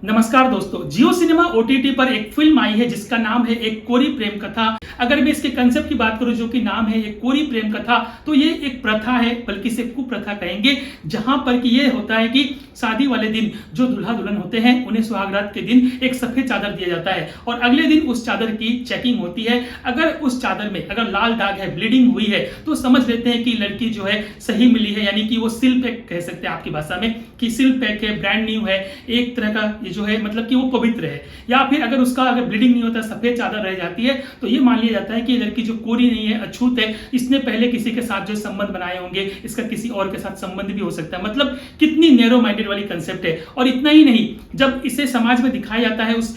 नमस्कार दोस्तों, जियो cinema OTT पर एक फिल्म आई है जिसका नाम है एक कोरी प्रेम कथा। अगर मैं इसके कंसेप्ट की बात करूं जो कि नाम है एक कोरी प्रेम कथा, तो ये एक प्रथा है, बल्कि इसे कुप्रथा कहेंगे, जहां पर कि ये होता है कि शादी वाले दिन जो दूल्हा दुल्हन होते हैं उन्हें सुहागरात के दिन एक सफेद चादर दिया जाता है और अगले दिन उस चादर की चेकिंग होती है। अगर उस चादर में अगर लाल दाग है, ब्लीडिंग हुई है, तो समझ लेते हैं कि लड़की जो है सही मिली है, यानी कि वो सिल पैक कह सकते हैं आपकी भाषा में कि सिल पैक है, ब्रांड न्यू है, एक तरह का ये जो है मतलब कि वो पवित्र है। या फिर अगर उसका अगर ब्लीडिंग नहीं होता, सफेद चादर रह जाती है, तो ये मान लिया जाता है कि लड़की जो कोरी नहीं है, अछूत है, इसने पहले किसी के साथ जो संबंध बनाए होंगे, इसका किसी और के साथ संबंध भी हो सकता है। मतलब कितनी नैरो माइंडेड वाली कंसेप्ट है। और इतना ही नहीं, जब इसे समाज में दिखाया जाता है उस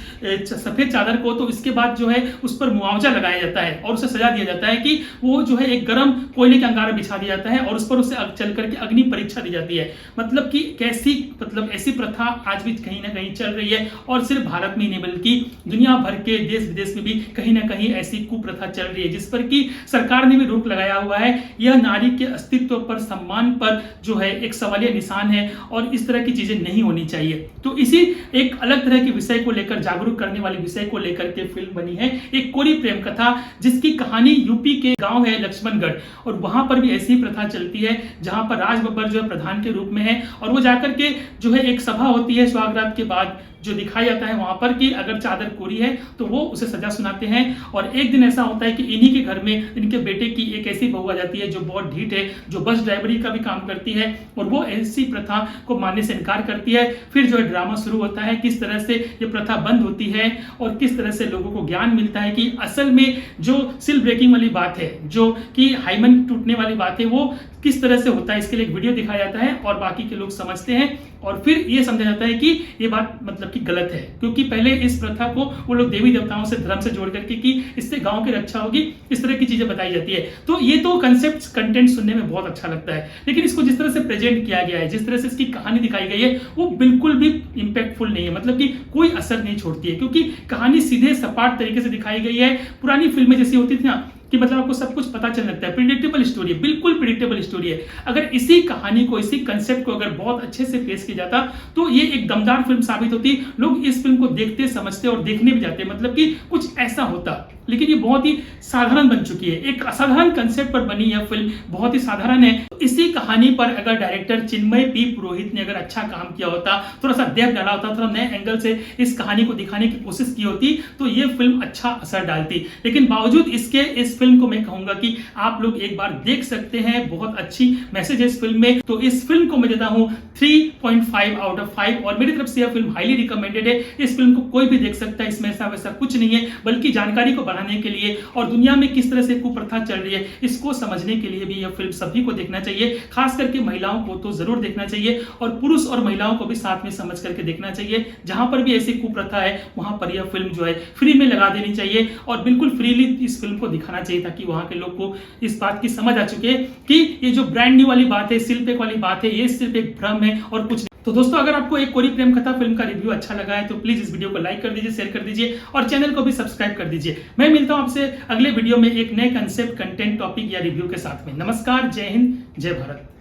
सफेद चादर को, तो इसके बाद जो है उस पर मुआवजा लगाया जाता है और उसे सजा दिया जाता है कि वो जो है एक गर्म कोयले के अंगारा बिछा दिया जाता है और उस पर उसे चल करके अग्नि परीक्षा दी जाती है। मतलब कि कैसी मतलब ऐसी प्रथा आज भी कहीं ना कहीं चल रही है और सिर्फ भारत में ही नहीं बल्कि दुनिया भर के देश विदेश में भी कहीं ना कहीं ऐसी कुप्रथा चल रही है, जिस पर कि सरकार ने भी रोक लगाया हुआ है। यह नारी के अस्तित्व पर, सम्मान पर जो है एक सवालिया निशान है और इस तरह की चीजें नहीं होनी चाहिए। तो इसी एक अलग तरह के विषय को लेकर, जागरूक करने वाले विषय को लेकर के फिल्म बनी है एक कोरी प्रेम कथा, जिसकी कहानी यूपी के गांव है लक्ष्मणगढ़, और वहां पर भी ऐसी प्रथा चलती है जहां पर राज बब्बर जो है प्रधान के रूप में है और वो जाकर के जो है एक सभा होती है सुहागरात के बाद, जो दिखाया जाता है वहां पर कि अगर चादर कोरी है तो वो उसे सजा सुनाते हैं। और एक दिन ऐसा होता है कि इन्हीं के घर में इनके बेटे की एक ऐसी बहू आ जाती है जो बहुत ढीठ है, जो बस ड्राइवरी का भी काम करती है और वो ऐसी प्रथा को मानने से इनकार करती है। फिर जो है ड्रामा शुरू होता है, किस तरह से ये प्रथा बंद होती है और किस तरह से लोगों को ज्ञान मिलता है कि असल में जो सिल ब्रेकिंग वाली बात है, जो कि हाइमन टूटने वाली बात है, वो किस तरह से होता है। इसके लिए एक वीडियो दिखाया जाता है और बाकी के लोग समझते हैं और फिर ये समझा जाता है कि ये बात मतलब कि गलत है, क्योंकि पहले इस प्रथा को वो लोग देवी देवताओं से, धर्म से जोड़ करके कि इससे गांव की रक्षा होगी, इस तरह की चीजें बताई जाती है। तो ये तो कंसेप्ट कंटेंट सुनने में बहुत अच्छा लगता है, लेकिन इसको जिस तरह से प्रेजेंट किया गया है, जिस तरह से इसकी कहानी दिखाई गई है, वो बिल्कुल भी इंपैक्टफुल नहीं है। मतलब कि कोई असर नहीं छोड़ती है, क्योंकि कहानी सीधे सपाट तरीके से दिखाई गई है। पुरानी फिल्में जैसी होती थी ना कि मतलब आपको सब कुछ पता चल लगता है, प्रिडिक्टेबल स्टोरी है, बिल्कुल प्रिडिक्टेबल स्टोरी है। अगर इसी कहानी को, इसी कंसेप्ट को अगर बहुत अच्छे से पेश किया जाता तो ये एक दमदार फिल्म साबित होती। लोग इस फिल्म को देखते, समझते और देखने भी जाते, मतलब कि कुछ ऐसा होता। लेकिन ये बहुत ही साधारण बन चुकी है, एक असाधारण कंसेप्ट पर बनी यह फिल्म बहुत ही साधारण है। तो इसी कहानी पर अगर डायरेक्टर चिन्मय पी पुरोहित ने अगर अच्छा काम किया होता, थोड़ा सा डेप्थ डाला होता, थोड़ा नए एंगल से इस कहानी को दिखाने की कोशिश की होती, तो ये फिल्म अच्छा असर डालती। लेकिन बावजूद इसके इस फिल्म को मैं कहूंगा कि आप लोग एक बार देख सकते हैं, बहुत अच्छी मैसेज है इस फिल्म में। तो इस फिल्म को मैं देता हूं 3.5 आउट ऑफ 5 और मेरी तरफ से यह फिल्म हाईली रिकमेंडेड है। इस फिल्म को कोई भी देख सकता है, इसमें ऐसा वैसा कुछ नहीं है, बल्कि जानकारी को बढ़ाने के लिए और दुनिया में किस तरह से कुप्रथा चल रही है इसको समझने के लिए भी यह फिल्म सभी को देखना चाहिए। खास करके महिलाओं को तो जरूर देखना चाहिए और पुरुष और महिलाओं को भी साथ में समझ करके देखना चाहिए। जहां पर भी ऐसी कुप्रथा है वहां पर यह फिल्म जो है फ्री में लगा देनी चाहिए और बिल्कुल फ्रीली इस फिल्म को दिखाना चाहिए, ताकि वहां के लोग को इस बात की समझ आ चुके कि ये जो ब्रांड न्यू वाली बात है, सिल पैक वाली बात है, ये सिर्फ एक भ्रम है और कुछ। तो दोस्तों, अगर आपको एक कोरी प्रेम कथा फिल्म का रिव्यू अच्छा लगा है तो प्लीज इस वीडियो को लाइक कर दीजिए, शेयर कर दीजिए और चैनल को भी सब्सक्राइब कर दीजिए। मैं मिलता हूं आपसे अगले वीडियो में एक नए कंसेप्ट, कंटेंट, टॉपिक या रिव्यू के साथ में। नमस्कार, जय हिंद, जय भारत।